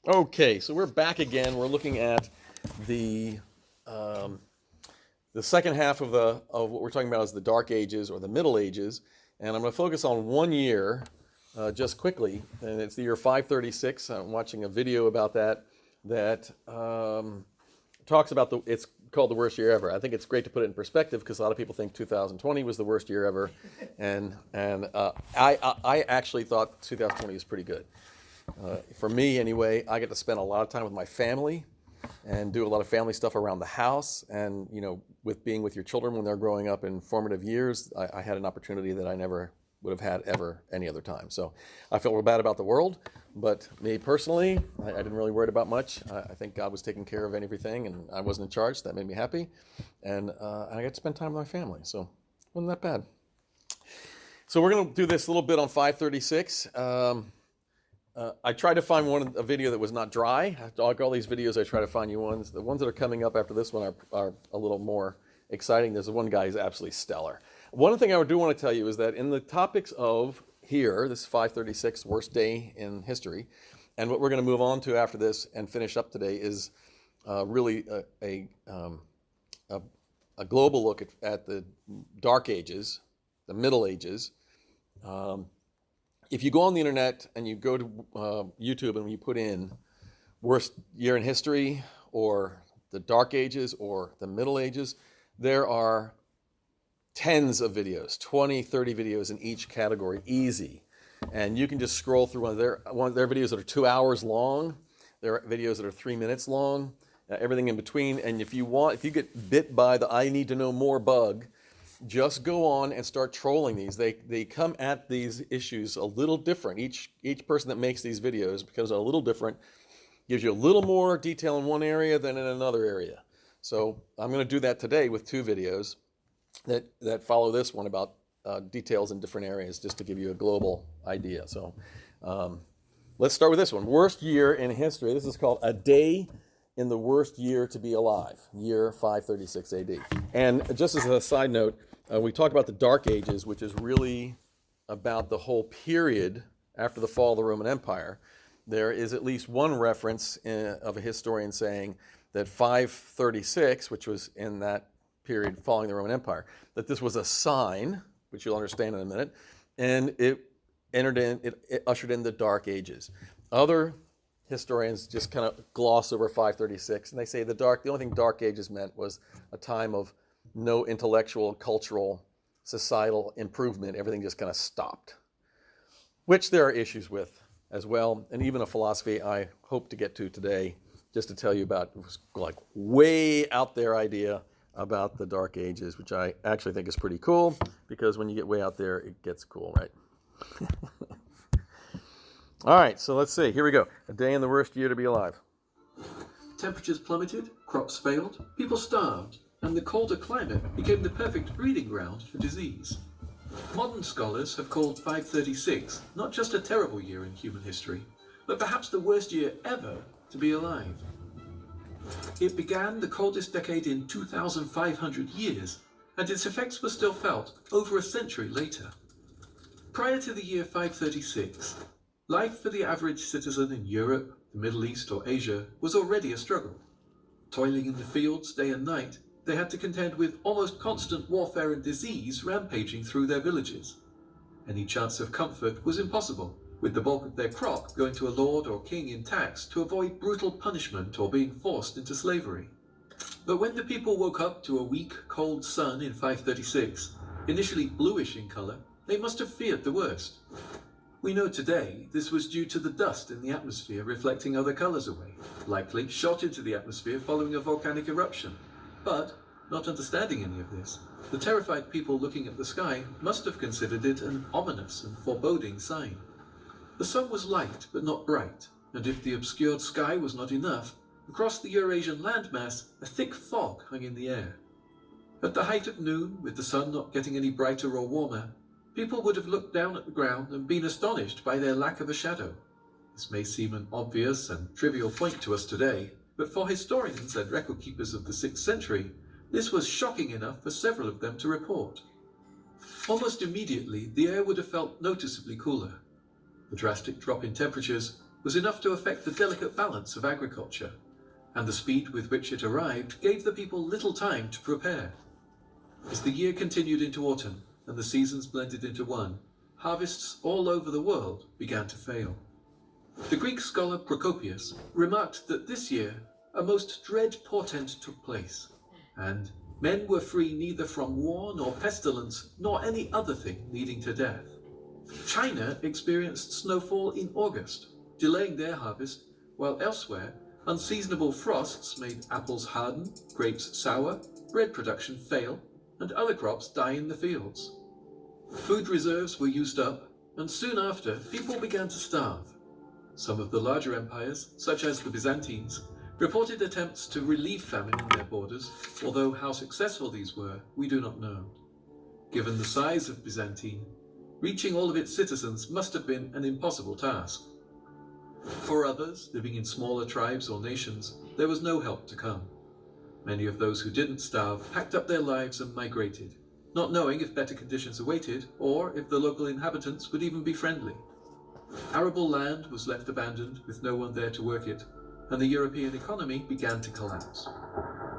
Okay, so we're back again. We're looking at the um, the second half of what we're talking about is the Dark Ages or the Middle Ages, and I'm going to focus on one year just quickly, and it's the year 536. I'm watching a video about that talks about it's called the worst year ever. I think it's great to put it in perspective because a lot of people think 2020 was the worst year ever, and I actually thought 2020 was pretty good. For me, anyway, I get to spend a lot of time with my family and do a lot of family stuff around the house. And, with being with your children when they're growing up in formative years, I had an opportunity that I never would have had ever any other time. So I feel real bad about the world, but me personally, I didn't really worry about much. I think God was taking care of everything and I wasn't in charge. So that made me happy. And I got to spend time with my family. So it wasn't that bad. So we're going to do this a little bit on 536. I tried to find a video that was not dry. Like all these videos, I try to find you ones. The ones that are coming up after this one are a little more exciting. There's one guy who's absolutely stellar. One thing I do want to tell you is that in the topics of here, this 536, worst day in history, and what we're going to move on to after this and finish up today is really a global look at the Dark Ages, the Middle Ages. If you go on the internet and you go to YouTube and you put in worst year in history or the Dark Ages or the Middle Ages, there are tens of videos, 20, 30 videos in each category, easy. And you can just scroll through one of their videos that are 2 hours long. There are videos that are 3 minutes long, everything in between. And if you get bit by the I need to know more bug, just go on and start trolling these. They come at these issues a little different. Each person that makes these videos becomes a little different, gives you a little more detail in one area than in another area. So I'm going to do that today with two videos that follow this one about details in different areas, just to give you a global idea. So let's start with this one. Worst year in history. This is called A Day in the Worst Year to Be Alive, year 536 AD. And just as a side note, we talk about the Dark Ages, which is really about the whole period after the fall of the Roman Empire. There is at least one reference of a historian saying that 536, which was in that period following the Roman Empire, that this was a sign, which you'll understand in a minute, and it ushered in the Dark Ages. Other historians just kind of gloss over 536, and they say the only thing Dark Ages meant was a time of no intellectual, cultural, societal improvement. Everything just kind of stopped, which there are issues with as well, and even a philosophy I hope to get to today, just to tell you about like way out there idea about the Dark Ages, which I actually think is pretty cool, because when you get way out there, it gets cool, right? All right, so let's see. Here we go. A day in the worst year to be alive. Temperatures plummeted, crops failed, people starved, and the colder climate became the perfect breeding ground for disease. Modern scholars have called 536 not just a terrible year in human history, but perhaps the worst year ever to be alive. It began the coldest decade in 2,500 years, and its effects were still felt over a century later. Prior to the year 536, life for the average citizen in Europe, the Middle East, or Asia was already a struggle. Toiling in the fields day and night, they had to contend with almost constant warfare and disease rampaging through their villages. Any chance of comfort was impossible, with the bulk of their crop going to a lord or king in tax to avoid brutal punishment or being forced into slavery. But when the people woke up to a weak, cold sun in 536, initially bluish in colour, they must have feared the worst. We know today this was due to the dust in the atmosphere reflecting other colours away, likely shot into the atmosphere following a volcanic eruption. But, not understanding any of this, the terrified people looking at the sky must have considered it an ominous and foreboding sign. The sun was light but not bright, and if the obscured sky was not enough, across the Eurasian landmass a thick fog hung in the air. At the height of noon, with the sun not getting any brighter or warmer, people would have looked down at the ground and been astonished by their lack of a shadow. This may seem an obvious and trivial point to us today, but for historians and record keepers of the 6th century, this was shocking enough for several of them to report. Almost immediately, the air would have felt noticeably cooler. The drastic drop in temperatures was enough to affect the delicate balance of agriculture, and the speed with which it arrived gave the people little time to prepare. As the year continued into autumn and the seasons blended into one, harvests all over the world began to fail. The Greek scholar Procopius remarked that this year a most dread portent took place, and men were free neither from war nor pestilence nor any other thing leading to death. China experienced snowfall in August, delaying their harvest, while elsewhere unseasonable frosts made apples harden, grapes sour, bread production fail, and other crops die in the fields. Food reserves were used up, and soon after people began to starve. Some of the larger empires, such as the Byzantines, reported attempts to relieve famine in their borders, although how successful these were, we do not know. Given the size of Byzantine, reaching all of its citizens must have been an impossible task. For others, living in smaller tribes or nations, there was no help to come. Many of those who didn't starve packed up their lives and migrated, not knowing if better conditions awaited or if the local inhabitants would even be friendly. Arable land was left abandoned with no one there to work it, and the European economy began to collapse.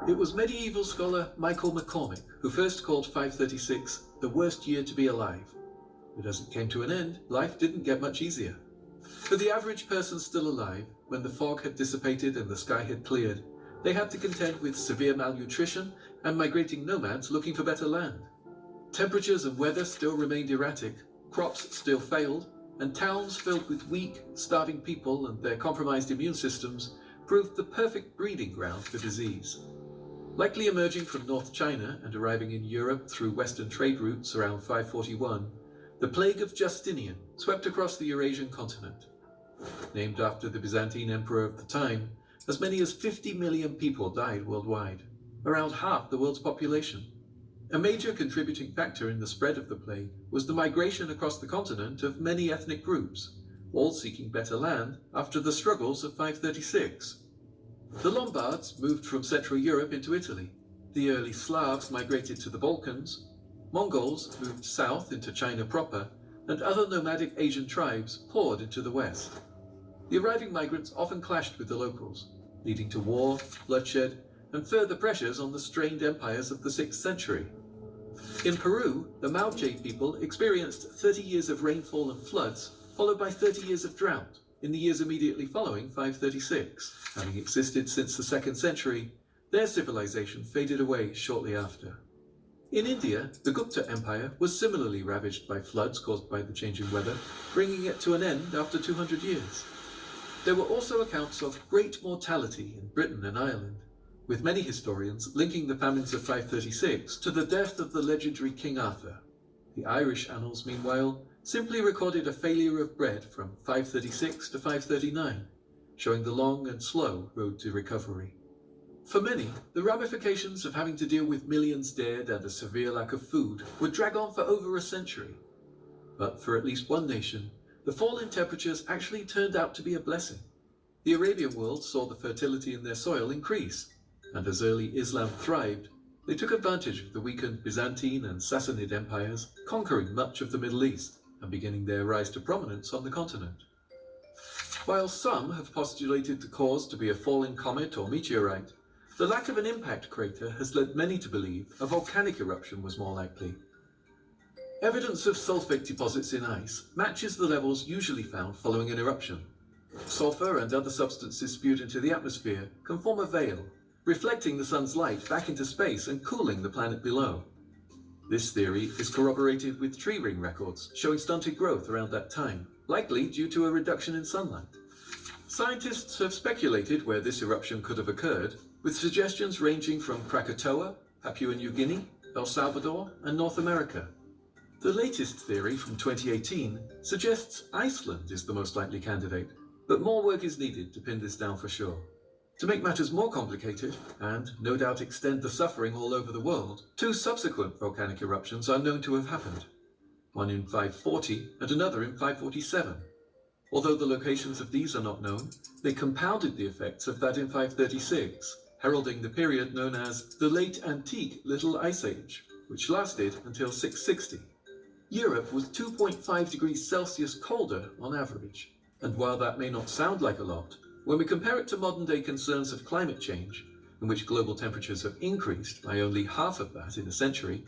It was medieval scholar Michael McCormick who first called 536 the worst year to be alive. But as it came to an end, life didn't get much easier. For the average person still alive, when the fog had dissipated and the sky had cleared, they had to contend with severe malnutrition and migrating nomads looking for better land. Temperatures and weather still remained erratic, crops still failed, and towns filled with weak, starving people and their compromised immune systems proved the perfect breeding ground for disease. Likely emerging from North China and arriving in Europe through Western trade routes around 541, the plague of Justinian swept across the Eurasian continent. Named after the Byzantine emperor of the time, as many as 50 million people died worldwide, around half the world's population. A major contributing factor in the spread of the plague was the migration across the continent of many ethnic groups, all seeking better land after the struggles of 536. The Lombards moved from Central Europe into Italy, the early Slavs migrated to the Balkans, Mongols moved south into China proper, and other nomadic Asian tribes poured into the west. The arriving migrants often clashed with the locals, leading to war, bloodshed, and further pressures on the strained empires of the 6th century. In Peru, the Maoche people experienced 30 years of rainfall and floods, followed by 30 years of drought in the years immediately following 536. Having existed since the 2nd century, their civilization faded away shortly after. In India, the Gupta Empire was similarly ravaged by floods caused by the changing weather, bringing it to an end after 200 years. There were also accounts of great mortality in Britain and Ireland, with many historians linking the famines of 536 to the death of the legendary King Arthur. The Irish annals, meanwhile, simply recorded a failure of bread from 536 to 539, showing the long and slow road to recovery. For many, the ramifications of having to deal with millions dead and a severe lack of food would drag on for over a century. But for at least one nation, the fall in temperatures actually turned out to be a blessing. The Arabian world saw the fertility in their soil increase, and as early Islam thrived, they took advantage of the weakened Byzantine and Sassanid empires, conquering much of the Middle East and beginning their rise to prominence on the continent. While some have postulated the cause to be a falling comet or meteorite, the lack of an impact crater has led many to believe a volcanic eruption was more likely. Evidence of sulfate deposits in ice matches the levels usually found following an eruption. Sulfur and other substances spewed into the atmosphere can form a veil, reflecting the sun's light back into space and cooling the planet below. This theory is corroborated with tree ring records showing stunted growth around that time, likely due to a reduction in sunlight. Scientists have speculated where this eruption could have occurred, with suggestions ranging from Krakatoa, Papua New Guinea, El Salvador, and North America. The latest theory from 2018 suggests Iceland is the most likely candidate, but more work is needed to pin this down for sure. To make matters more complicated, and no doubt extend the suffering all over the world, 2 subsequent volcanic eruptions are known to have happened. One in 540 and another in 547. Although the locations of these are not known, they compounded the effects of that in 536, heralding the period known as the Late Antique Little Ice Age, which lasted until 660. Europe was 2.5 degrees Celsius colder on average, And while that may not sound like a lot, when we compare it to modern-day concerns of climate change, in which global temperatures have increased by only half of that in a century,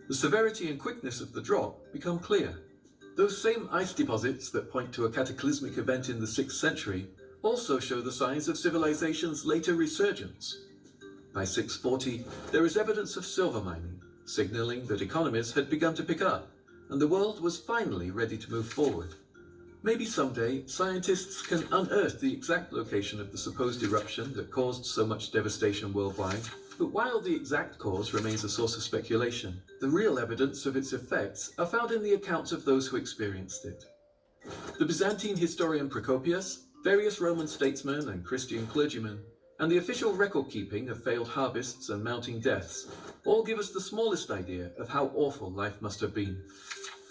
the severity and quickness of the drop become clear. Those same ice deposits that point to a cataclysmic event in the 6th century also show the signs of civilization's later resurgence. By 640, there is evidence of silver mining, signaling that economies had begun to pick up, and the world was finally ready to move forward. Maybe someday, scientists can unearth the exact location of the supposed eruption that caused so much devastation worldwide. But while the exact cause remains a source of speculation, the real evidence of its effects are found in the accounts of those who experienced it. The Byzantine historian Procopius, various Roman statesmen and Christian clergymen, and the official record-keeping of failed harvests and mounting deaths all give us the smallest idea of how awful life must have been.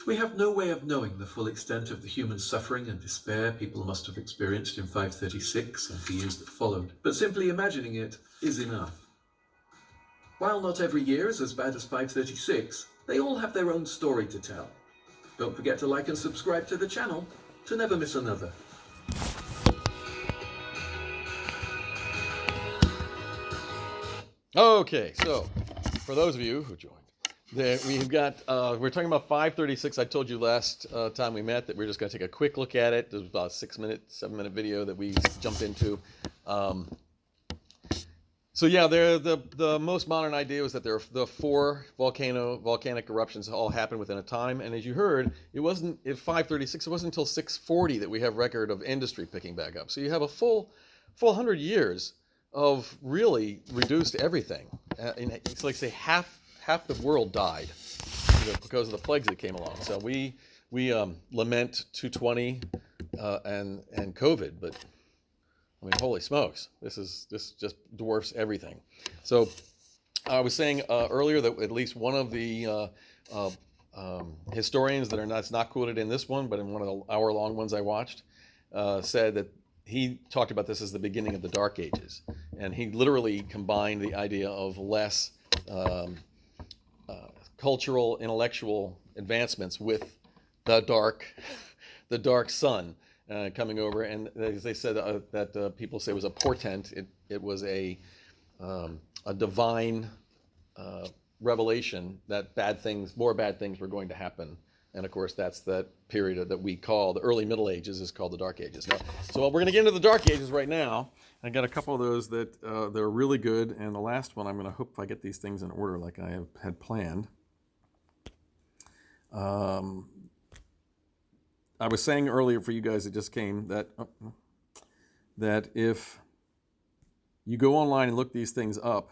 We have no way of knowing the full extent of the human suffering and despair people must have experienced in 536 and the years that followed, but simply imagining it is enough. While not every year is as bad as 536, they all have their own story to tell. Don't forget to like and subscribe to the channel to never miss another. Okay, so for those of you who joined, we've got, we're talking about 536. I told you last time we met that we're just going to take a quick look at it. This was about a 7-minute video that we jumped into. So yeah, the most modern idea was that there are the 4 volcanic eruptions all happened within a time. And as you heard, it wasn't at 536, it wasn't until 640 that we have record of industry picking back up. So you have a full 100 years of really reduced everything. It's like, say, half the world died because of the plagues that came along. So we lament 220 and COVID, but I mean, holy smokes, this just dwarfs everything. So I was saying earlier that at least one of the historians that's not quoted in this one, but in one of the hour-long ones I watched, said that he talked about this as the beginning of the Dark Ages, and he literally combined the idea of less cultural, intellectual advancements with the dark sun coming over. And as they said, that people say was a portent. It was a divine revelation that more bad things were going to happen. And of course, that's that period that we call the early Middle Ages is called the Dark Ages. So we're going to get into the Dark Ages right now. I got a couple of those that they're really good, and the last one I'm going to hope I get these things in order like I had planned. I was saying earlier for you guys that just came that if you go online and look these things up,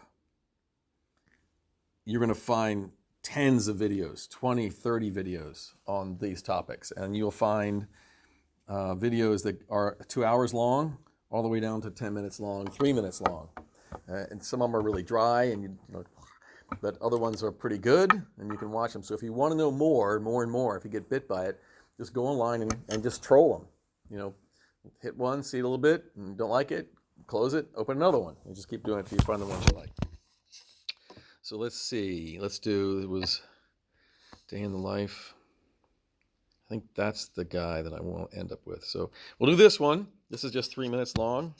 you're going to find tens of videos, 20, 30 videos on these topics. And you'll find videos that are 2 hours long, all the way down to 10 minutes long, 3 minutes long. And some of them are really dry, but other ones are pretty good, and you can watch them. So if you want to know more and more, if you get bit by it, just go online and just troll them. Hit one, see it a little bit, and don't like it, close it, open another one. And just keep doing it till you find the ones you like. So let's see. It was Day in the Life. I think that's the guy that I want to end up with. So we'll do this one. This is just 3 minutes long.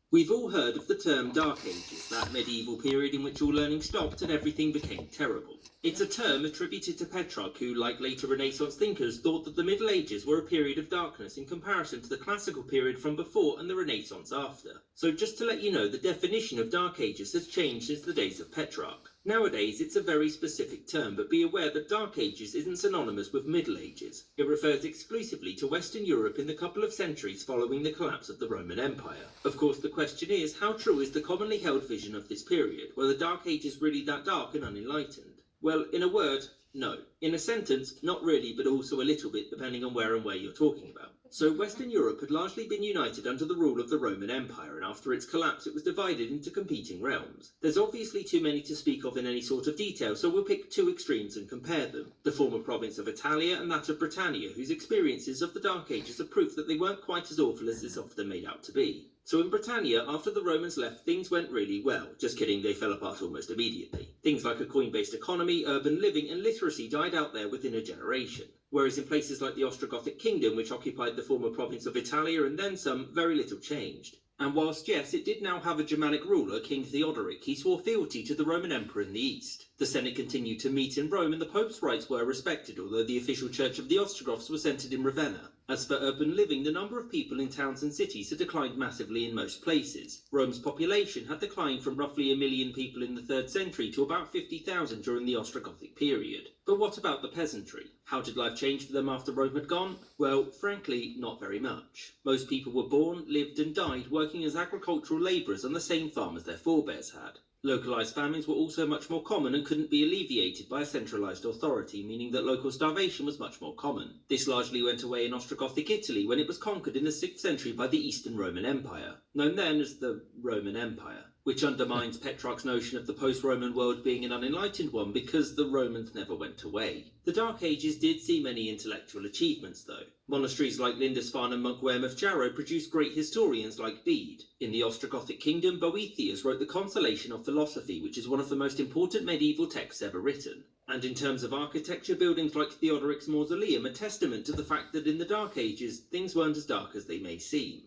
We've all heard of the term Dark Ages, that medieval period in which all learning stopped and everything became terrible. It's a term attributed to Petrarch, who, like later Renaissance thinkers, thought that the Middle Ages were a period of darkness in comparison to the classical period from before and the Renaissance after. So just to let you know, the definition of Dark Ages has changed since the days of Petrarch. Nowadays, it's a very specific term, but be aware that Dark Ages isn't synonymous with Middle Ages. It refers exclusively to Western Europe in the couple of centuries following the collapse of the Roman Empire. Of course, the question is, how true is the commonly held vision of this period? Were the Dark Ages really that dark and unenlightened? Well, in a word, no. In a sentence, not really, but also a little bit, depending on where you're talking about. So Western Europe had largely been united under the rule of the Roman Empire, and after its collapse it was divided into competing realms. There's obviously too many to speak of in any sort of detail, so we'll pick two extremes and compare them. The former province of Italia and that of Britannia, whose experiences of the Dark Ages are proof that they weren't quite as awful as it's often made out to be. So in Britannia, after the Romans left, things went really well. Just kidding, they fell apart almost immediately. Things like a coin-based economy, urban living, and literacy died out there within a generation. Whereas in places like the Ostrogothic kingdom, which occupied the former province of Italia and then some, very little changed. And whilst yes, it did now have a Germanic ruler, King Theodoric, he swore fealty to the Roman Emperor in the east. The Senate continued to meet in Rome and the Pope's rights were respected, although the official church of the Ostrogoths was centred in Ravenna. As for urban living, the number of people in towns and cities had declined massively in most places. Rome's population had declined from roughly 1 million people in the 3rd century to about 50,000 during the Ostrogothic period. But what about the peasantry? How did life change for them after Rome had gone? Well, frankly, not very much. Most people were born, lived and died working as agricultural labourers on the same farm as their forebears had. Localised famines were also much more common and couldn't be alleviated by a centralised authority, meaning that local starvation was much more common. This largely went away in Ostrogothic Italy when it was conquered in the 6th century by the Eastern Roman Empire, known then as the Roman Empire, which undermines Petrarch's notion of the post-Roman world being an unenlightened one because the Romans never went away. The Dark Ages did see many intellectual achievements, though. Monasteries like Lindisfarne and Monk Wearmouth Jarrow produced great historians like Bede. In the Ostrogothic kingdom, Boethius wrote the Consolation of Philosophy, which is one of the most important medieval texts ever written. And in terms of architecture, buildings like Theodoric's Mausoleum are testament to the fact that in the Dark Ages, things weren't as dark as they may seem.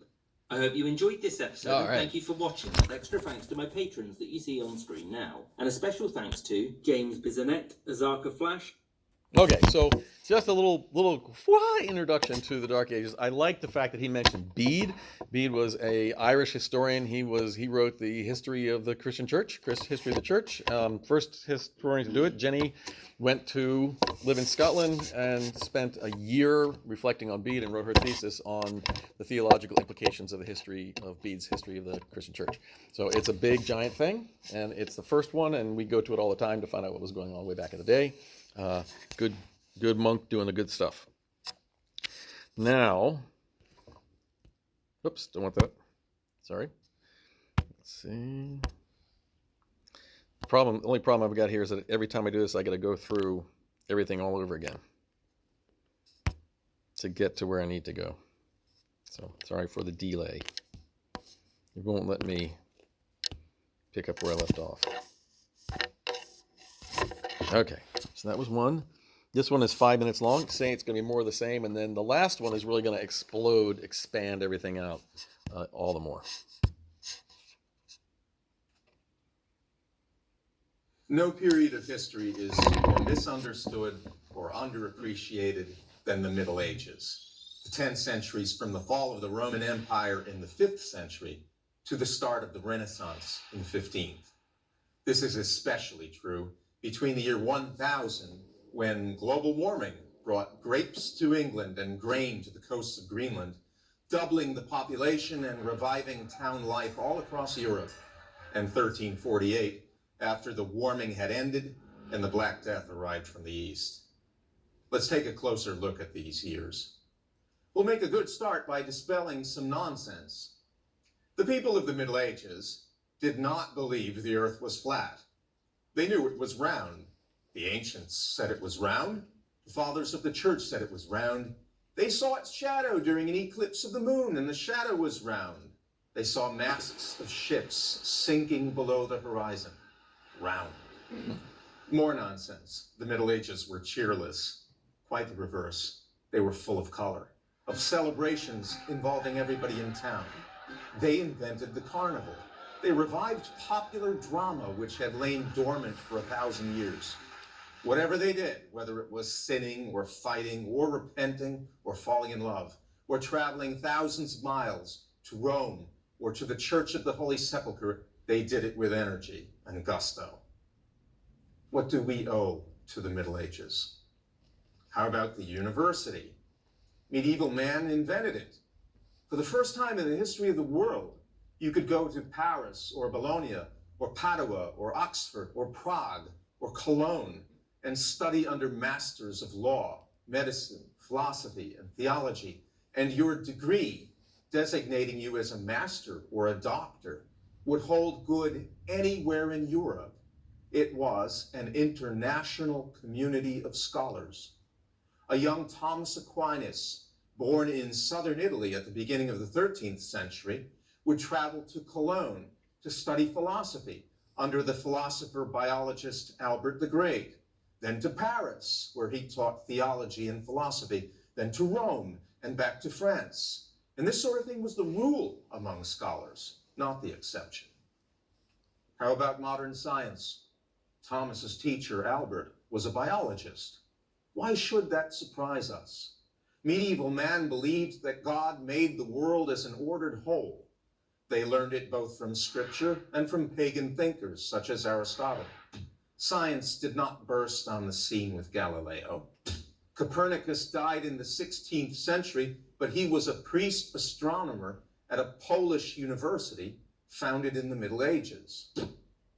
I hope you enjoyed this episode, and thank you for watching. Extra thanks to my patrons that you see on screen now. And a special thanks to James Bizanet, Azarka Flash. Okay, so just a little introduction to the Dark Ages. I like the fact that he mentioned Bede. Bede was an Irish historian. He wrote the history of the Christian Church, history of the Church. First historian to do it. Jenny went to live in Scotland and spent a year reflecting on Bede and wrote her thesis on the theological implications of the history of Bede's history of the Christian Church. So it's a big, giant thing, and it's the first one, and we go to it all the time to find out what was going on way back in the day. Good monk doing the good stuff. Now, oops, don't want that. Sorry. Let's see. The only problem I've got here is that every time I do this, I got to go through everything all over again to get to where I need to go. So sorry for the delay. It won't let me pick up where I left off. Okay, so that was one. This one is 5 minutes long. Saying it's going to be more of the same, and then the last one is really going to expand everything out all the more. No period of history is more misunderstood or underappreciated than the Middle Ages. The 10 centuries from the fall of the Roman Empire in the 5th century to the start of the Renaissance in the 15th. This is especially true between the year 1000, when global warming brought grapes to England and grain to the coasts of Greenland, doubling the population and reviving town life all across Europe, and 1348, after the warming had ended and the Black Death arrived from the east. Let's take a closer look at these years. We'll make a good start by dispelling some nonsense. The people of the Middle Ages did not believe the earth was flat. They knew it was round. The ancients said it was round. The fathers of the church said it was round. They saw its shadow during an eclipse of the moon, and the shadow was round. They saw masts of ships sinking below the horizon. Round. More nonsense. The Middle Ages were cheerless. Quite the reverse. They were full of color, of celebrations involving everybody in town. They invented the carnival. They revived popular drama, which had lain dormant for 1,000 years. Whatever they did, whether it was sinning or fighting or repenting or falling in love, or traveling thousands of miles to Rome or to the Church of the Holy Sepulchre, they did it with energy and gusto. What do we owe to the Middle Ages? How about the university? Medieval man invented it. For the first time in the history of the world, you could go to Paris or Bologna or Padua or Oxford or Prague or Cologne and study under masters of law, medicine, philosophy, and theology, and your degree, designating you as a master or a doctor, would hold good anywhere in Europe. It was an international community of scholars. A young Thomas Aquinas, born in southern Italy at the beginning of the 13th century, would travel to Cologne to study philosophy under the philosopher-biologist Albert the Great, then to Paris, where he taught theology and philosophy, then to Rome and back to France. And this sort of thing was the rule among scholars, not the exception. How about modern science? Thomas's teacher, Albert, was a biologist. Why should that surprise us? Medieval man believed that God made the world as an ordered whole. They learned it both from scripture and from pagan thinkers such as Aristotle. Science did not burst on the scene with Galileo. Copernicus died in the 16th century, but he was a priest astronomer at a Polish university founded in the Middle Ages.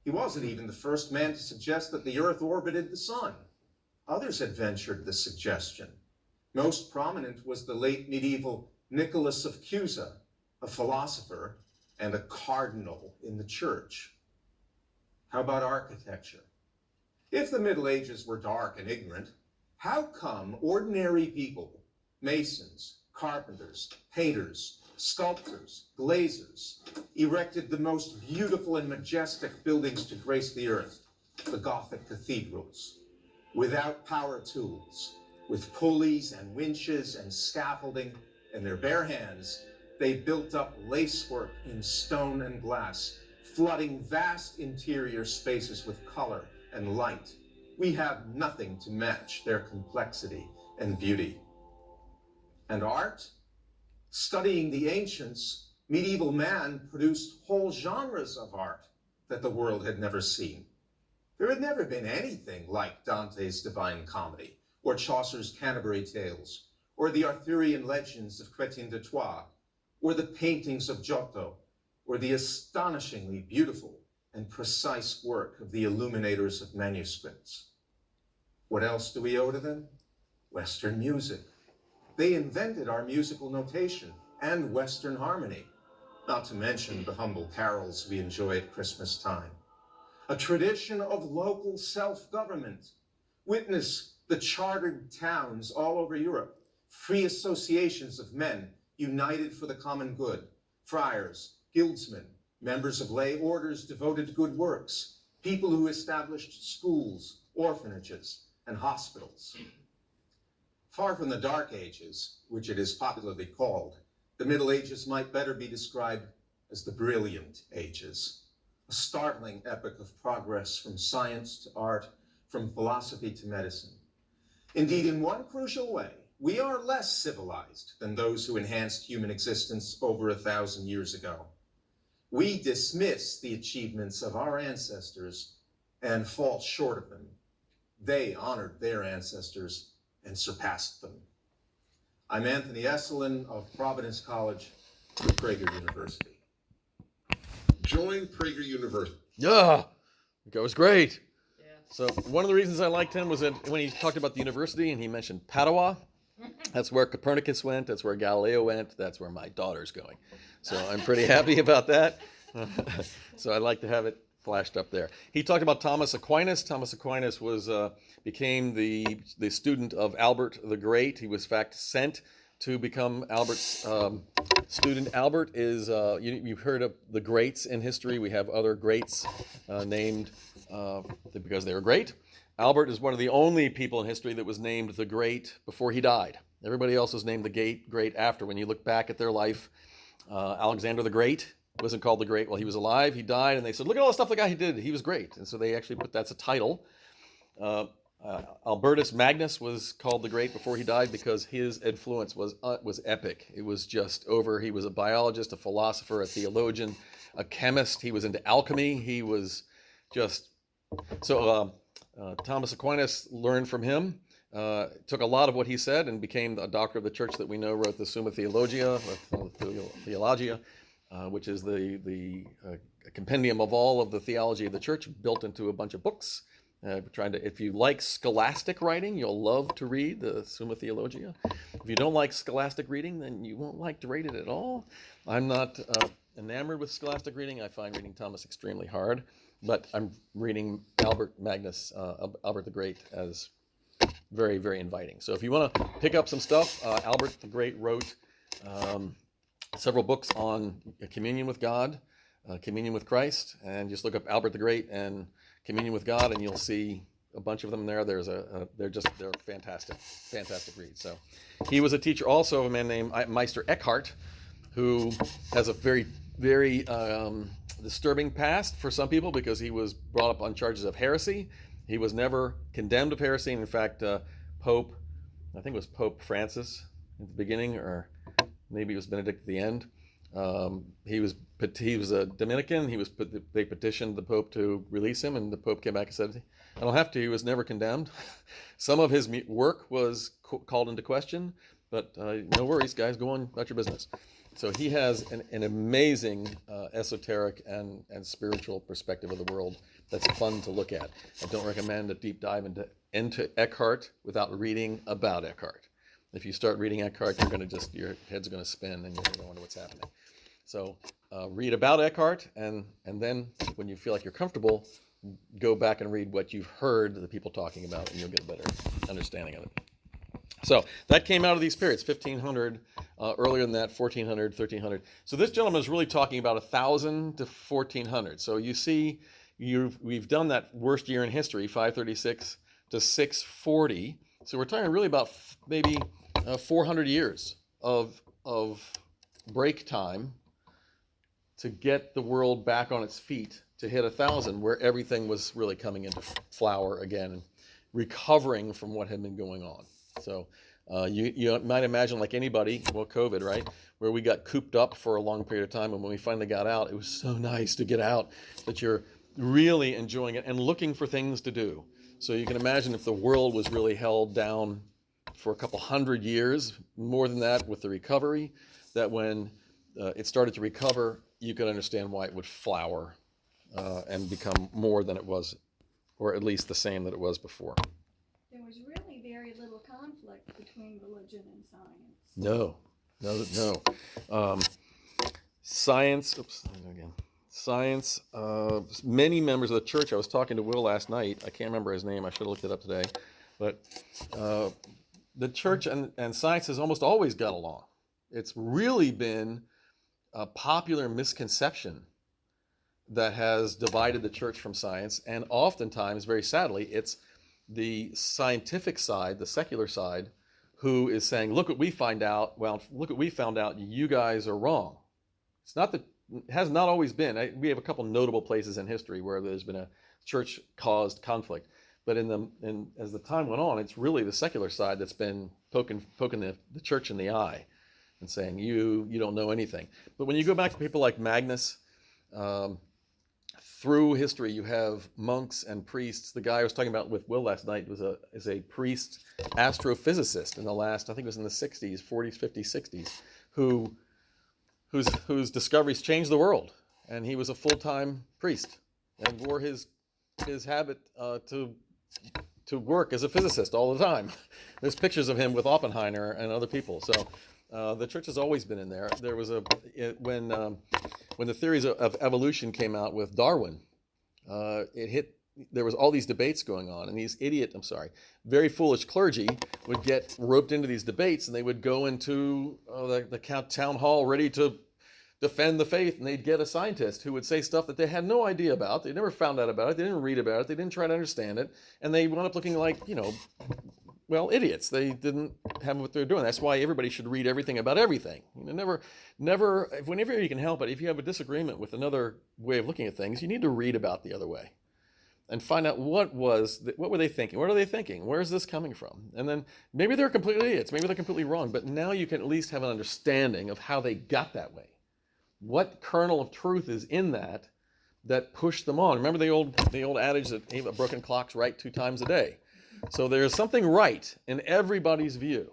He wasn't even the first man to suggest that the Earth orbited the sun. Others had ventured the suggestion. Most prominent was the late medieval Nicholas of Cusa, a philosopher and a cardinal in the church. How about architecture? If the Middle Ages were dark and ignorant, how come ordinary people, masons, carpenters, painters, sculptors, glazers, erected the most beautiful and majestic buildings to grace the earth, the Gothic cathedrals, without power tools, with pulleys and winches and scaffolding in their bare hands? They built up lacework in stone and glass, flooding vast interior spaces with color and light. We have nothing to match their complexity and beauty. And art? Studying the ancients, medieval man produced whole genres of art that the world had never seen. There had never been anything like Dante's Divine Comedy, or Chaucer's Canterbury Tales, or the Arthurian legends of Chrétien de Troyes, or the paintings of Giotto, or the astonishingly beautiful and precise work of the illuminators of manuscripts. What else do we owe to them? Western music. They invented our musical notation and Western harmony, not to mention the humble carols we enjoy at Christmas time. A tradition of local self-government. Witness the chartered towns all over Europe, free associations of men united for the common good, friars, guildsmen, members of lay orders devoted to good works, people who established schools, orphanages, and hospitals. Far from the Dark Ages, which it is popularly called, the Middle Ages might better be described as the Brilliant Ages, a startling epoch of progress from science to art, from philosophy to medicine. Indeed, in one crucial way, we are less civilized than those who enhanced human existence over 1,000 years ago. We dismiss the achievements of our ancestors and fall short of them. They honored their ancestors and surpassed them. I'm Anthony Esselin of Providence College for Prager University. Join Prager University. Yeah, that was great. Yeah. So one of the reasons I liked him was that when he talked about the university and he mentioned Padua, that's where Copernicus went, that's where Galileo went, that's where my daughter's going. So I'm pretty happy about that. So I'd like to have it flashed up there. He talked about Thomas Aquinas. Thomas Aquinas became the student of Albert the Great. He was in fact sent to become Albert's student. Albert is, you've heard of the greats in history. We have other greats named because they were great. Albert is one of the only people in history that was named the Great before he died. Everybody else was named the Great after. When you look back at their life, Alexander the Great wasn't called the Great while he was alive. He died, and they said, look at all the stuff the guy did. He was great. And so they actually that's a title. Albertus Magnus was called the Great before he died because his influence was epic. It was just over. He was a biologist, a philosopher, a theologian, a chemist. He was into alchemy. He was just... So Thomas Aquinas learned from him, took a lot of what he said and became a doctor of the church that we know, wrote the Summa Theologia, which is the compendium of all of the theology of the church, built into a bunch of books. If you like scholastic writing, you'll love to read the Summa Theologia. If you don't like scholastic reading, then you won't like to read it at all. I'm not enamored with scholastic reading. I find reading Thomas extremely hard, but I'm reading Albert Magnus, Albert the Great, as very, very inviting. So if you want to pick up some stuff, Albert the Great wrote several books on communion with God, communion with Christ, and just look up Albert the Great and communion with God, and you'll see a bunch of them there. They're fantastic reads. So he was a teacher also of a man named Meister Eckhart, who has a very, very disturbing past for some people because he was brought up on charges of heresy. He was never condemned of heresy. And in fact, Pope, I think it was Pope Francis at the beginning, or maybe it was Benedict at the end. He was a Dominican. They petitioned the Pope to release him, and the Pope came back and said, "I don't have to." He was never condemned. Some of his work was called into question, but no worries, guys. Go on about your business. So he has an amazing esoteric and spiritual perspective of the world that's fun to look at. I don't recommend a deep dive into Eckhart without reading about Eckhart. If you start reading Eckhart, your head's going to spin and you're going to wonder what's happening. So read about Eckhart, and then when you feel like you're comfortable, go back and read what you've heard the people talking about, and you'll get a better understanding of it. So that came out of these periods, 1500, earlier than that, 1400, 1300. So this gentleman is really talking about 1000 to 1400. So you see, we've done that worst year in history, 536 to 640. So we're talking really about maybe 400 years of break time to get the world back on its feet to hit 1000, where everything was really coming into flower again and recovering from what had been going on. So you might imagine, like anybody, well, COVID, right, where we got cooped up for a long period of time, and when we finally got out, it was so nice to get out that you're really enjoying it and looking for things to do. So you can imagine if the world was really held down for a couple hundred years, more than that with the recovery, that when it started to recover, you could understand why it would flower and become more than it was, or at least the same that it was before. There was really very little conflict between religion and science. No. Science, many members of the church, I was talking to Will last night, I can't remember his name, I should have looked it up today, but the church and science has almost always got along. It's really been a popular misconception that has divided the church from science, and oftentimes, very sadly, it's the scientific side, the secular side, who is saying, look what we found out, you guys are wrong. It's not that, it has not always been. We have a couple notable places in history where there's been a church-caused conflict, but as the time went on, it's really the secular side that's been poking the church in the eye and saying, you don't know anything. But when you go back to people like Magnus, through history, you have monks and priests. The guy I was talking about with Will last night is a priest astrophysicist in the last, I think it was in the 60s, 40s, 50s, 60s, whose discoveries changed the world. And he was a full-time priest and wore his habit to work as a physicist all the time. There's pictures of him with Oppenheimer and other people. So the church has always been in there. There was when the theories of evolution came out with Darwin, there was all these debates going on, and these very foolish clergy would get roped into these debates, and they would go into the town hall ready to defend the faith, and they'd get a scientist who would say stuff that they had no idea about. They never found out about it. They didn't read about it. They didn't try to understand it, and they wound up looking like, idiots. They didn't have what they're doing. That's why everybody should read everything about everything. Never, whenever you can help it, if you have a disagreement with another way of looking at things, you need to read about the other way and find out what were they thinking? What are they thinking? Where is this coming from? And then maybe they're completely idiots. Maybe they're completely wrong. But now you can at least have an understanding of how they got that way. What kernel of truth is in that pushed them on? Remember the old adage that a broken clock's right 2 times a day. So there's something right in everybody's view.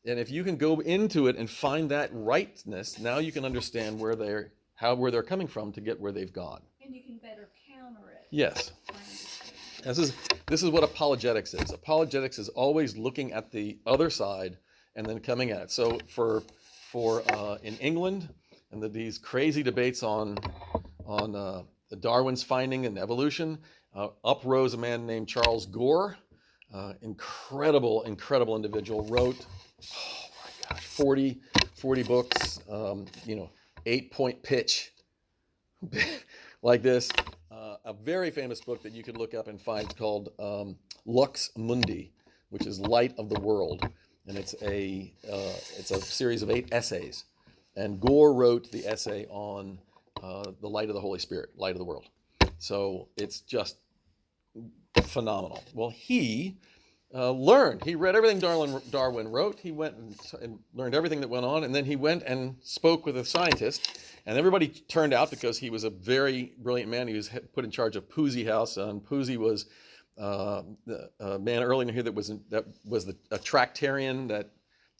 And if you can go into it and find that rightness, now you can understand where they're coming from to get where they've gone. And you can better counter it. Yes. This is what apologetics is. Apologetics is always looking at the other side and then coming at it. So for in England, and these crazy debates on Darwin's finding and evolution, up rose a man named Charles Gore. Incredible individual, wrote, 40 40 books, 8-point pitch like this. A very famous book that you could look up and find called Lux Mundi, which is Light of the World. And it's a series of 8 essays. And Gore wrote the essay on the light of the Holy Spirit, light of the world. So it's just phenomenal. Well, he learned. He read everything Darwin wrote. He went and learned everything that went on, and then he went and spoke with a scientist. And everybody turned out because he was a very brilliant man. He was put in charge of Pusey House, and Pusey was a man earlier here that was a Tractarian that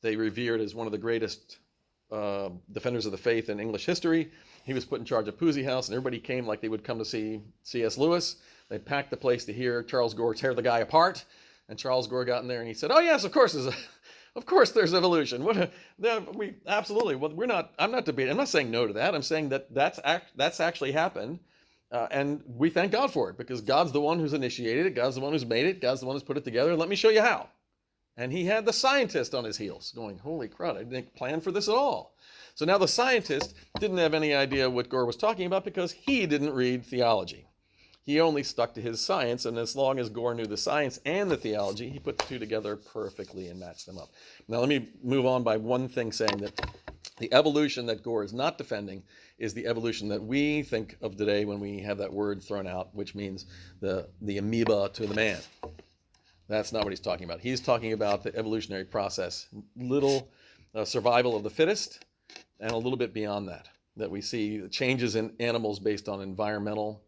they revered as one of the greatest defenders of the faith in English history. He was put in charge of Pusey House, and everybody came like they would come to see C.S. Lewis. They packed the place to hear Charles Gore tear the guy apart. And Charles Gore got in there and he said, "Oh yes, of course there's evolution. We absolutely. Well, I'm not debating. I'm not saying no to that. I'm saying that that's actually happened, and we thank God for it because God's the one who's initiated it. God's the one who's made it. God's the one who's put it together. Let me show you how." And he had the scientist on his heels, going, "Holy crud! I didn't plan for this at all." So now the scientist didn't have any idea what Gore was talking about because he didn't read theology. He only stuck to his science, and as long as Gore knew the science and the theology, he put the two together perfectly and matched them up. Now let me move on by one thing, saying that the evolution that Gore is not defending is the evolution that we think of today when we have that word thrown out, which means the amoeba to the man. That's not what he's talking about. He's talking about the evolutionary process, little survival of the fittest, and a little bit beyond that we see changes in animals based on environmental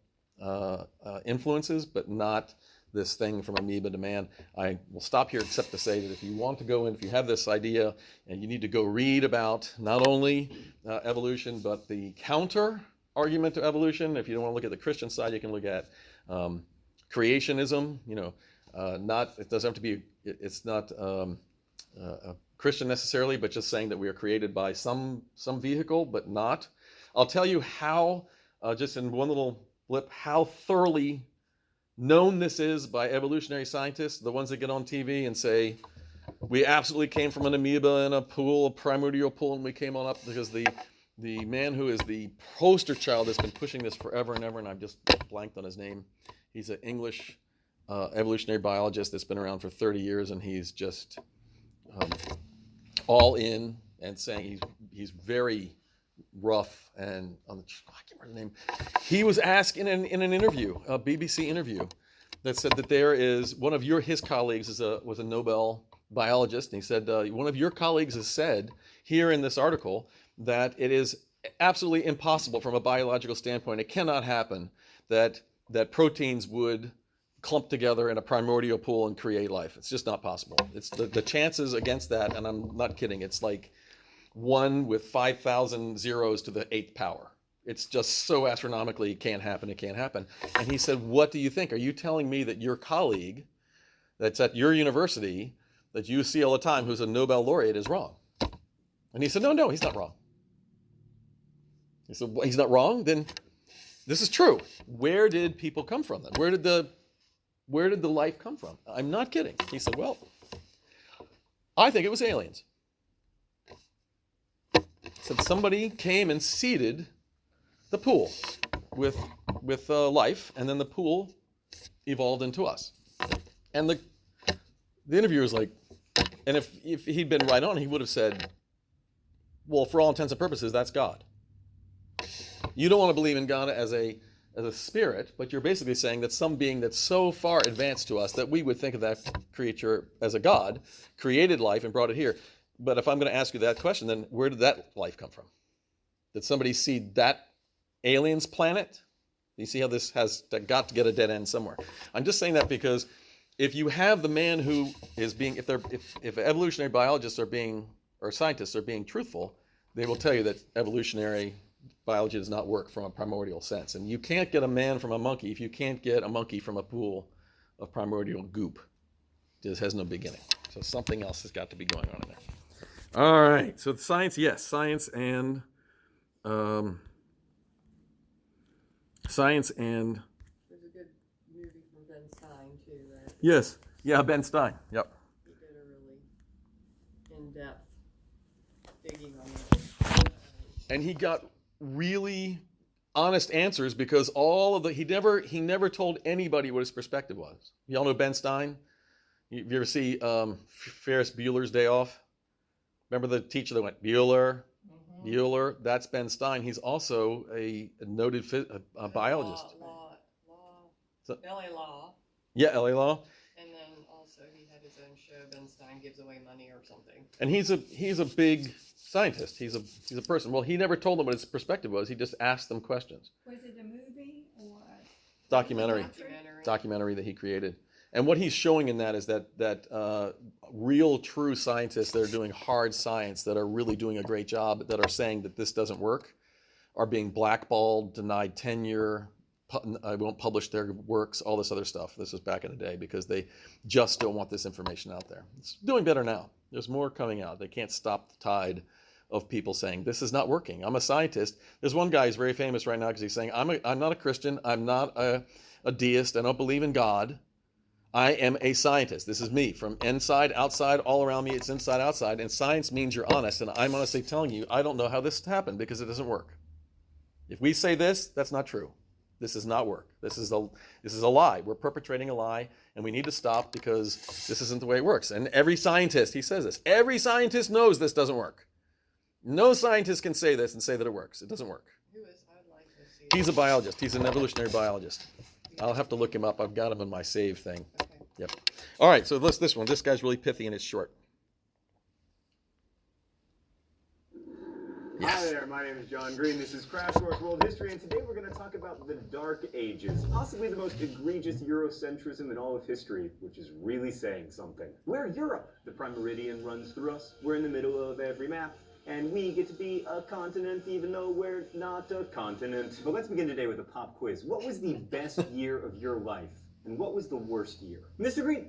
influences, but not this thing from amoeba to man. I will stop here except to say that if you want to go in, if you have this idea, and you need to go read about not only evolution, but the counter argument to evolution. If you don't want to look at the Christian side, you can look at creationism. It doesn't have to be. It's not a Christian necessarily, but just saying that we are created by some vehicle, but not. I'll tell you how, just in one little blip, how thoroughly known this is by evolutionary scientists, the ones that get on TV and say, we absolutely came from an amoeba in a pool, a primordial pool, and we came on up, because the man who is the poster child has been pushing this forever and ever, and I've just blanked on his name. He's an English evolutionary biologist that's been around for 30 years, and he's just all in and saying he's very rough and I can't remember the name. He was asked in an interview, a BBC interview, that said that there is one of his colleagues was a Nobel biologist, and he said one of your colleagues has said here in this article that it is absolutely impossible from a biological standpoint. It cannot happen that proteins would clump together in a primordial pool and create life. It's just not possible. It's the chances against that, and I'm not kidding. It's like 1 with 5,000 zeros to the 8th power. It's just so astronomically it can't happen. And he said, "What do you think? Are you telling me that your colleague that's at your university that you see all the time, who's a Nobel laureate, is wrong?" And he said, no, he's not wrong. He said, well, he's not wrong? Then this is true. Where did people come from then? Where did the life come from? I'm not kidding. He said, well, I think it was aliens. Said somebody came and seeded the pool with life, and then the pool evolved into us. And the interviewer was like, and if he'd been right on, he would have said, well, for all intents and purposes, that's God. You don't want to believe in God as a spirit, but you're basically saying that some being that's so far advanced to us that we would think of that creature as a God, created life and brought it here. But if I'm going to ask you that question, then where did that life come from? Did somebody seed that alien's planet? You see how this has got to get a dead end somewhere. I'm just saying that because if you have the man who is being, if evolutionary biologists or scientists are being truthful, they will tell you that evolutionary biology does not work from a primordial sense. And you can't get a man from a monkey if you can't get a monkey from a pool of primordial goop. It has no beginning. So something else has got to be going on in there. All right, so science, yes, science and There's a good movie from Ben Stein too, right? yes, yeah, Ben Stein, yep. He did a really in-depth digging on it. And he got really honest answers because all of the he never told anybody what his perspective was. Y'all know Ben Stein? You ever see Ferris Bueller's Day Off? Remember the teacher that went Bueller? Bueller, that's Ben Stein. He's also a noted biologist. LA Law. Yeah, LA Law. And then also he had his own show, Ben Stein Gives Away Money or something. And he's a big scientist. He's a person. Well, he never told them what his perspective was. He just asked them questions. Was it a movie or Documentary that he created. And what he's showing in that is that real, true scientists that are doing hard science, that are really doing a great job, that are saying that this doesn't work, are being blackballed, denied tenure, I won't publish their works, all this other stuff. This was back in the day because they just don't want this information out there. It's doing better now. There's more coming out. They can't stop the tide of people saying, this is not working. I'm a scientist. There's one guy who's very famous right now because he's saying, I'm not a Christian. I'm not a deist. I don't believe in God. I am a scientist. This is me. From inside, outside, all around me, it's inside, outside. And science means you're honest. And I'm honestly telling you, I don't know how this happened because it doesn't work. If we say this, that's not true. This does not work. This is a lie. We're perpetrating a lie, and we need to stop because this isn't the way it works. And every scientist, he says this, every scientist knows this doesn't work. No scientist can say this and say that it works. It doesn't work. Who is? I'd like to see. He's a biologist. He's an evolutionary biologist. I'll have to look him up. I've got him in my save thing. Okay. Yep. All right, so this one. This guy's really pithy and it's short. Hi there, my name is John Green. This is Crash Course World History, and today we're going to talk about the Dark Ages, possibly the most egregious Eurocentrism in all of history, which is really saying something. We're Europe. The prime meridian runs through us. We're in the middle of every map, and we get to be a continent even though we're not a continent. But let's begin today with a pop quiz. What was the best year of your life? And what was the worst year? Mr. Green,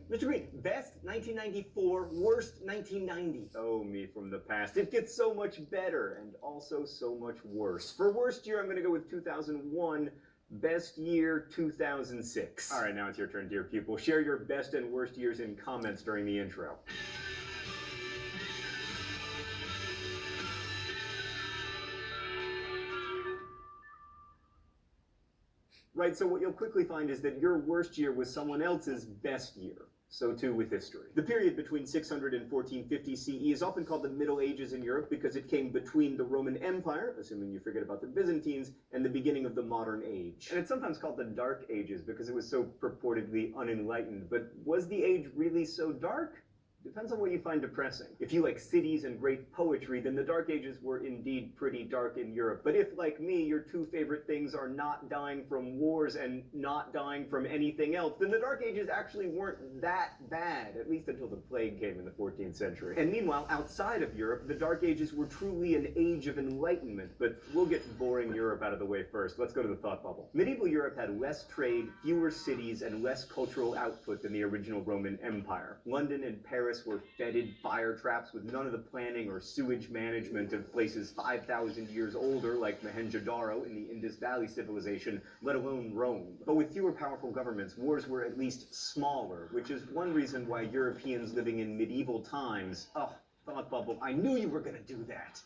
best 1994, worst 1990. Oh, me from the past. It gets so much better and also so much worse. For worst year, I'm going to go with 2001. Best year, 2006. All right, now it's your turn, dear pupil. Share your best and worst years in comments during the intro. Right, so what you'll quickly find is that your worst year was someone else's best year. So too with history. The period between 600 and 1450 CE is often called the Middle Ages in Europe because it came between the Roman Empire, assuming you forget about the Byzantines, and the beginning of the modern age. And it's sometimes called the Dark Ages because it was so purportedly unenlightened. But was the age really so dark? Depends on what you find depressing. If you like cities and great poetry, then the Dark Ages were indeed pretty dark in Europe. But if, like me, your two favorite things are not dying from wars and not dying from anything else, then the Dark Ages actually weren't that bad, at least until the plague came in the 14th century. And meanwhile, outside of Europe, the Dark Ages were truly an age of enlightenment. But we'll get boring Europe out of the way first. Let's go to the thought bubble. Medieval Europe had less trade, fewer cities, and less cultural output than the original Roman Empire. London and Paris were fetid fire traps with none of the planning or sewage management of places 5,000 years older like Mohenjo-Daro in the Indus Valley civilization, let alone Rome. But with fewer powerful governments, wars were at least smaller, which is one reason why Europeans living in medieval times... Oh, thought bubble, I knew you were gonna do that!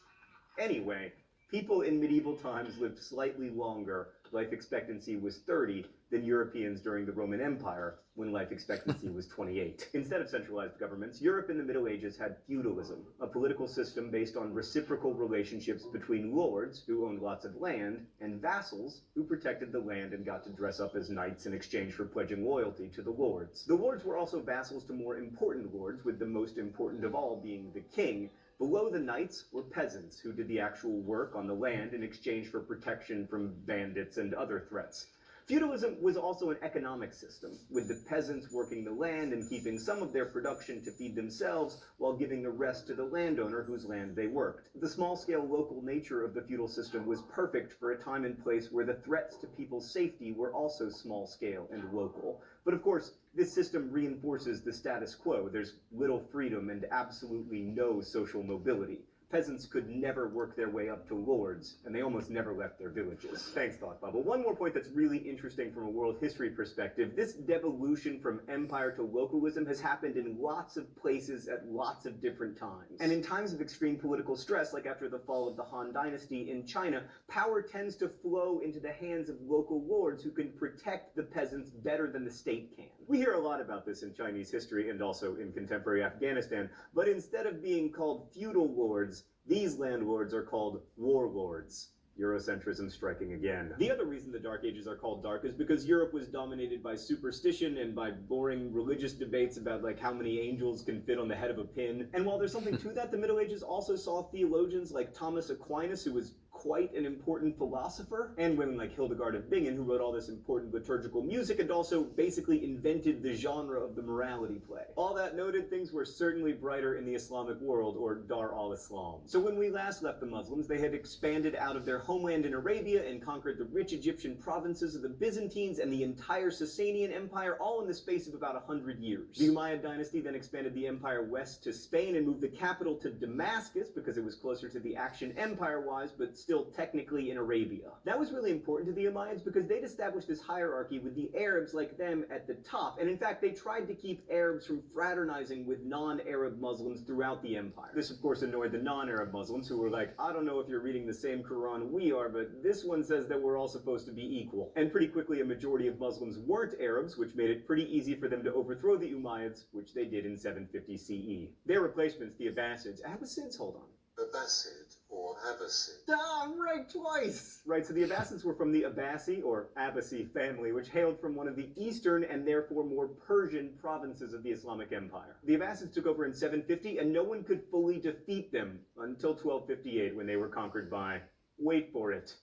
Anyway, people in medieval times lived slightly longer. Life expectancy was 30 than Europeans during the Roman Empire, when life expectancy was 28. Instead of centralized governments, Europe in the Middle Ages had feudalism, a political system based on reciprocal relationships between lords, who owned lots of land, and vassals, who protected the land and got to dress up as knights in exchange for pledging loyalty to the lords. The lords were also vassals to more important lords, with the most important of all being the king. Below the knights were peasants who did the actual work on the land in exchange for protection from bandits and other threats. Feudalism was also an economic system, with the peasants working the land and keeping some of their production to feed themselves while giving the rest to the landowner whose land they worked. The small-scale local nature of the feudal system was perfect for a time and place where the threats to people's safety were also small-scale and local. But of course, this system reinforces the status quo. There's little freedom and absolutely no social mobility. peasants could never work their way up to lords, and they almost never left their villages. Thanks, Thought Bubble. One more point that's really interesting from a world history perspective. This devolution from empire to localism has happened in lots of places at lots of different times. And in times of extreme political stress, like after the fall of the Han Dynasty in China, power tends to flow into the hands of local lords who can protect the peasants better than the state can. We hear a lot about this in Chinese history and also in contemporary Afghanistan, but instead of being called feudal lords, these landlords are called warlords. Eurocentrism striking again. The other reason the Dark Ages are called dark is because Europe was dominated by superstition and by boring religious debates about like how many angels can fit on the head of a pin. And while there's something to that, the Middle Ages also saw theologians like Thomas Aquinas, who was quite an important philosopher, and women like Hildegard of Bingen, who wrote all this important liturgical music and also basically invented the genre of the morality play. All that noted, things were certainly brighter in the Islamic world, or Dar al-Islam. So when we last left the Muslims, they had expanded out of their homeland in Arabia and conquered the rich Egyptian provinces of the Byzantines and the entire Sasanian Empire, all in the space of about 100 years. The Umayyad dynasty then expanded the empire west to Spain and moved the capital to Damascus because it was closer to the action empire-wise, but still technically in Arabia. That was really important to the Umayyads because they'd established this hierarchy with the Arabs like them at the top, and in fact they tried to keep Arabs from fraternizing with non-Arab Muslims throughout the empire. This of course annoyed the non-Arab Muslims who were like, I don't know if you're reading the same Quran we are, but this one says that we're all supposed to be equal. And pretty quickly a majority of Muslims weren't Arabs, which made it pretty easy for them to overthrow the Umayyads, which they did in 750 CE. Their replacements, the Abbasids, hold on. Abbasid or Abbasid. Ah, I'm right twice! Right, so the Abbasids were from the Abbasi, or Abbasi family, which hailed from one of the eastern and therefore more Persian provinces of the Islamic Empire. The Abbasids took over in 750, and no one could fully defeat them until 1258 when they were conquered by, wait for it,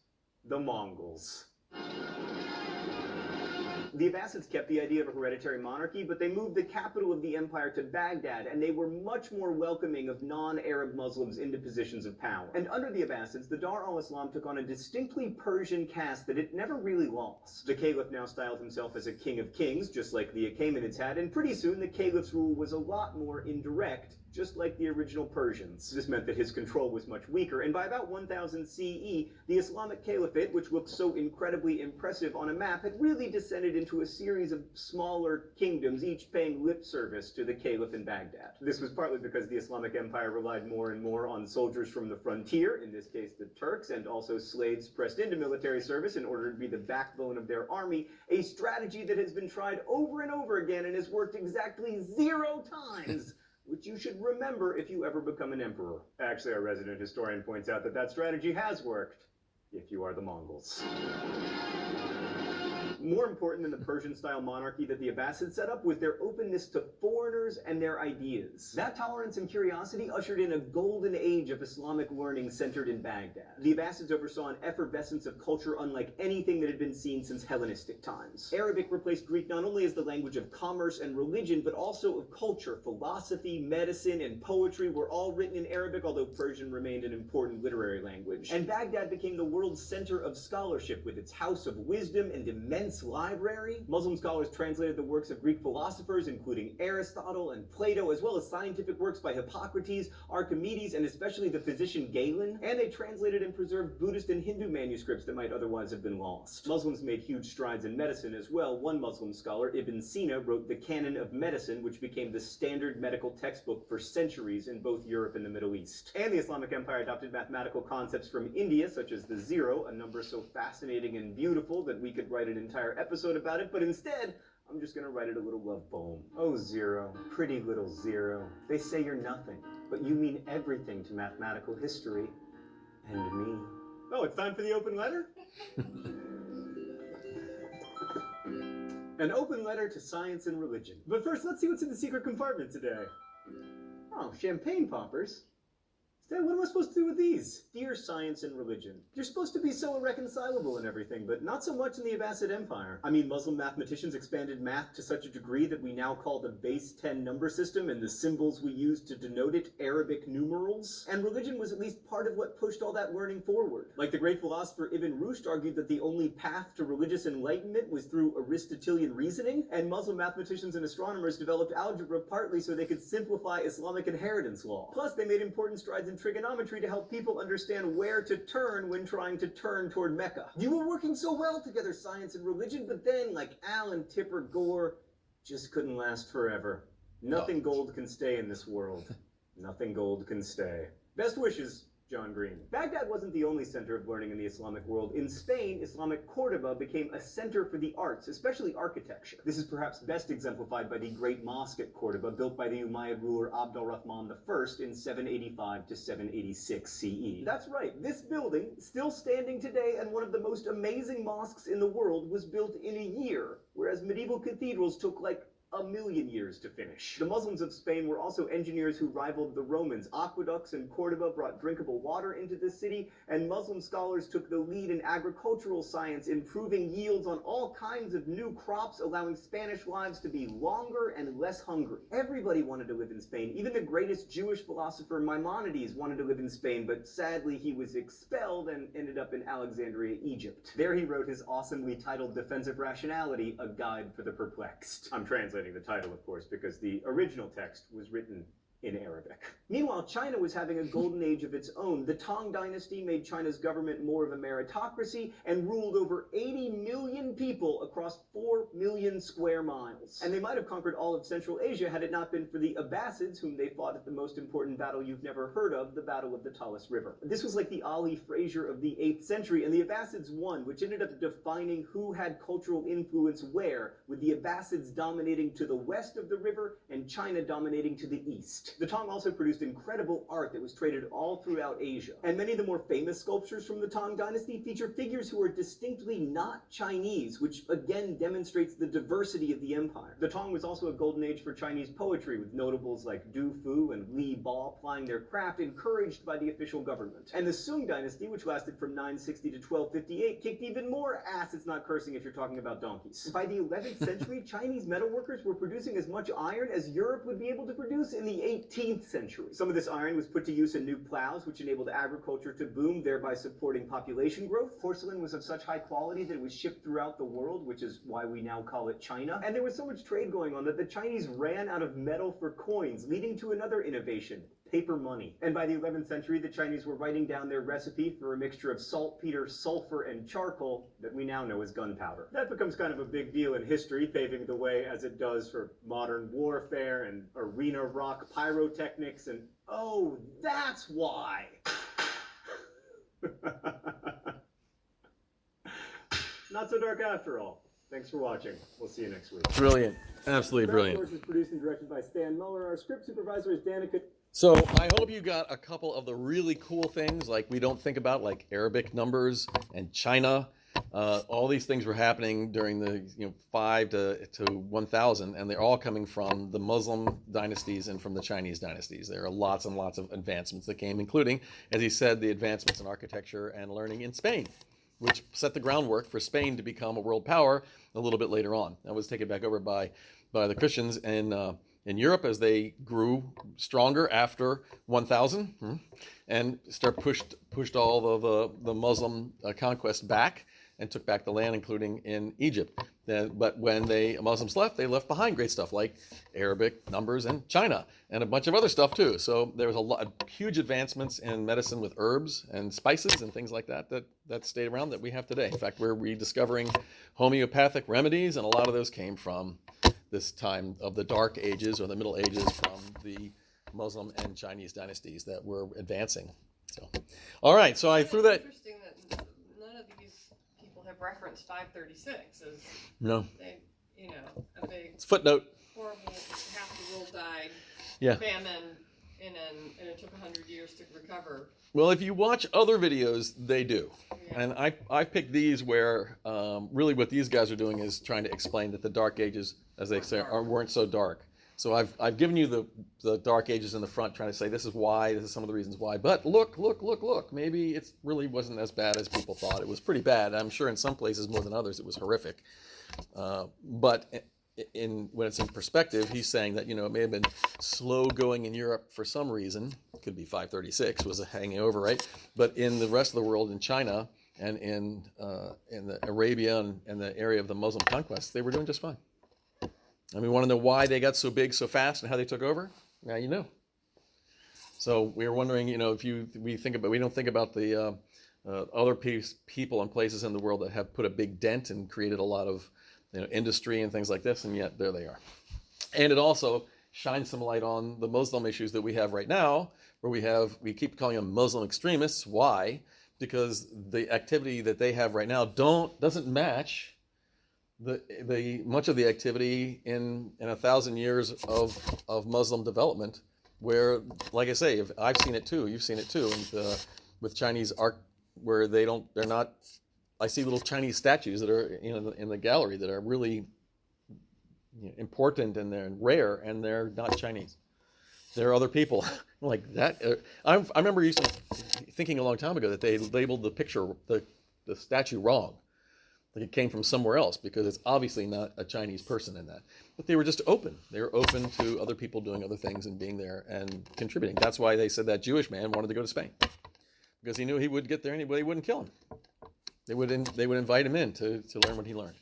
the Mongols. The Abbasids kept the idea of a hereditary monarchy, but they moved the capital of the empire to Baghdad, and they were much more welcoming of non-Arab Muslims into positions of power. And under the Abbasids, the Dar al-Islam took on a distinctly Persian cast that it never really lost. The caliph now styled himself as a king of kings, just like the Achaemenids had, and pretty soon the caliph's rule was a lot more indirect, just like the original Persians. This meant that his control was much weaker, and by about 1000 CE, the Islamic Caliphate, which looked so incredibly impressive on a map, had really descended into a series of smaller kingdoms, each paying lip service to the Caliph in Baghdad. This was partly because the Islamic Empire relied more and more on soldiers from the frontier, in this case the Turks, and also slaves pressed into military service in order to be the backbone of their army, a strategy that has been tried over and over again and has worked exactly 0 times. Which you should remember if you ever become an emperor. Actually, our resident historian points out that that strategy has worked, if you are the Mongols. More important than the Persian-style monarchy that the Abbasids set up was their openness to foreigners and their ideas. That tolerance and curiosity ushered in a golden age of Islamic learning centered in Baghdad. The Abbasids oversaw an effervescence of culture unlike anything that had been seen since Hellenistic times. Arabic replaced Greek not only as the language of commerce and religion, but also of culture. Philosophy, medicine, and poetry were all written in Arabic, although Persian remained an important literary language. And Baghdad became the world's center of scholarship with its house of wisdom and immense library. Muslim scholars translated the works of Greek philosophers, including Aristotle and Plato, as well as scientific works by Hippocrates, Archimedes, and especially the physician Galen. And they translated and preserved Buddhist and Hindu manuscripts that might otherwise have been lost. Muslims made huge strides in medicine as well. One Muslim scholar, Ibn Sina, wrote the Canon of Medicine, which became the standard medical textbook for centuries in both Europe and the Middle East. And the Islamic Empire adopted mathematical concepts from India, such as the zero, a number so fascinating and beautiful that we could write an entire episode about it, but instead, I'm just gonna write it a little love poem. Oh, zero, pretty little zero. They say you're nothing, but you mean everything to mathematical history and me. Oh, it's time for the open letter? An open letter to science and religion. But first, let's see what's in the secret compartment today. Oh, champagne poppers. Dad, what am I supposed to do with these? Dear science and religion, you're supposed to be so irreconcilable and everything, but not so much in the Abbasid Empire. I mean, Muslim mathematicians expanded math to such a degree that we now call the base 10 number system and the symbols we use to denote it Arabic numerals. And religion was at least part of what pushed all that learning forward. Like the great philosopher Ibn Rushd argued that the only path to religious enlightenment was through Aristotelian reasoning, and Muslim mathematicians and astronomers developed algebra partly so they could simplify Islamic inheritance law. Plus, they made important strides in trigonometry to help people understand where to turn when trying to turn toward Mecca. You were working so well together, science and religion, but then, like Al and Tipper Gore, just couldn't last forever. Nothing gold can stay in this world. Nothing gold can stay. Best wishes, John Green. Baghdad wasn't the only center of learning in the Islamic world. In Spain, Islamic Cordoba became a center for the arts, especially architecture. This is perhaps best exemplified by the Great Mosque at Cordoba, built by the Umayyad ruler Abd al-Rahman I in 785 to 786 CE. That's right, this building, still standing today and one of the most amazing mosques in the world, was built in a year, whereas medieval cathedrals took like a million years to finish. The Muslims of Spain were also engineers who rivaled the Romans. Aqueducts in Cordoba brought drinkable water into the city, and Muslim scholars took the lead in agricultural science, improving yields on all kinds of new crops, allowing Spanish lives to be longer and less hungry. Everybody wanted to live in Spain. Even the greatest Jewish philosopher Maimonides wanted to live in Spain, but sadly he was expelled and ended up in Alexandria, Egypt. There he wrote his awesomely titled Defense of Rationality, A Guide for the Perplexed. I'm translating the title, of course, because the original text was written in Arabic. Meanwhile, China was having a golden age of its own. The Tang dynasty made China's government more of a meritocracy and ruled over 80 million people across 4 million square miles. And they might have conquered all of Central Asia had it not been for the Abbasids, whom they fought at the most important battle you've never heard of, the Battle of the Talas River. This was like the Ali Frazier of the 8th century, and the Abbasids won, which ended up defining who had cultural influence where, with the Abbasids dominating to the west of the river and China dominating to the east. The Tang also produced incredible art that was traded all throughout Asia. And many of the more famous sculptures from the Tang dynasty feature figures who are distinctly not Chinese, which again demonstrates the diversity of the empire. The Tang was also a golden age for Chinese poetry, with notables like Du Fu and Li Ba plying their craft, encouraged by the official government. And the Sung dynasty, which lasted from 960 to 1258, kicked even more ass. It's not cursing if you're talking about donkeys. By the 11th century, Chinese metalworkers were producing as much iron as Europe would be able to produce in the 18th century. Some of this iron was put to use in new plows, which enabled agriculture to boom, thereby supporting population growth. Porcelain was of such high quality that it was shipped throughout the world, which is why we now call it China. And there was so much trade going on that the Chinese ran out of metal for coins, leading to another innovation: paper money. And by the 11th century, the Chinese were writing down their recipe for a mixture of saltpeter, sulfur, and charcoal that we now know as gunpowder. That becomes kind of a big deal in history, paving the way as it does for modern warfare and arena rock pyrotechnics, and oh, that's why. Not so dark after all. Thanks for watching. We'll see you next week. Brilliant. Absolutely brilliant. Is produced and directed by Stan Muller. Our script supervisor is Danica. So I hope you got a couple of the really cool things like we don't think about, like Arabic numbers and China. All these things were happening during the 5 to 1000, and they're all coming from the Muslim dynasties and from the Chinese dynasties. There are lots and lots of advancements that came, including, as he said, the advancements in architecture and learning in Spain, which set the groundwork for Spain to become a world power a little bit later on. That was taken back over by the Christians in Europe as they grew stronger after 1000 and pushed all of the Muslim conquest back and took back the land, including in Egypt. But when the Muslims left, they left behind great stuff like Arabic numbers and China and a bunch of other stuff too. So there was a lot of huge advancements in medicine with herbs and spices and things like that stayed around that we have today. In fact, we're rediscovering homeopathic remedies, and a lot of those came from this time of the Dark Ages or the Middle Ages, from the Muslim and Chinese dynasties that were advancing. So, all right, so I threw that. Interesting that none of these people have referenced 536 as No. a big It's footnote. horrible half the world died famine, and it took 100 years to recover. Well, if you watch other videos, they do. Yeah. And I picked these where really what these guys are doing is trying to explain that the Dark Ages, as they say, weren't so dark. So I've given you the Dark Ages in the front, trying to say this is why, this is some of the reasons why. But look. Maybe it really wasn't as bad as people thought. It was pretty bad. I'm sure in some places more than others it was horrific. But when it's in perspective, he's saying that it may have been slow going in Europe for some reason. It could be 536 was hanging over, right? But in the rest of the world, in China and in the Arabia and the area of the Muslim conquest, they were doing just fine. And we want to know why they got so big so fast and how they took over? Now you know. So we were wondering, you know, we don't think about the other people and places in the world that have put a big dent and created a lot of, you know, industry and things like this, and yet there they are. And it also shines some light on the Muslim issues that we have right now, where we keep calling them Muslim extremists. Why? Because the activity that they have right now doesn't match the much of the activity in 1,000 years of Muslim development, where, like I say, I've seen it too, you've seen it too, and with Chinese art, where they're not. I see little Chinese statues that are, you know, in the gallery that are really, you know, important and they're rare, and they're not Chinese. They're other people like that. I remember thinking a long time ago that they labeled the statue wrong. Like it came from somewhere else, because it's obviously not a Chinese person in that. But they were just open. They were open to other people doing other things and being there and contributing. That's why they said that Jewish man wanted to go to Spain, because he knew he would get there and they wouldn't kill him. They would invite him in to learn what he learned.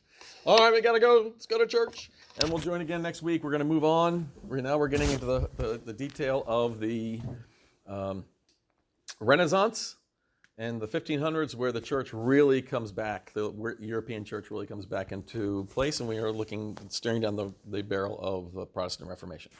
All right, we got to go. Let's go to church. And we'll join again next week. We're going to move on. We're getting into the detail of the Renaissance and the 1500s, where the church really comes back, the European church really comes back into place, and we are staring down the barrel of the Protestant Reformation.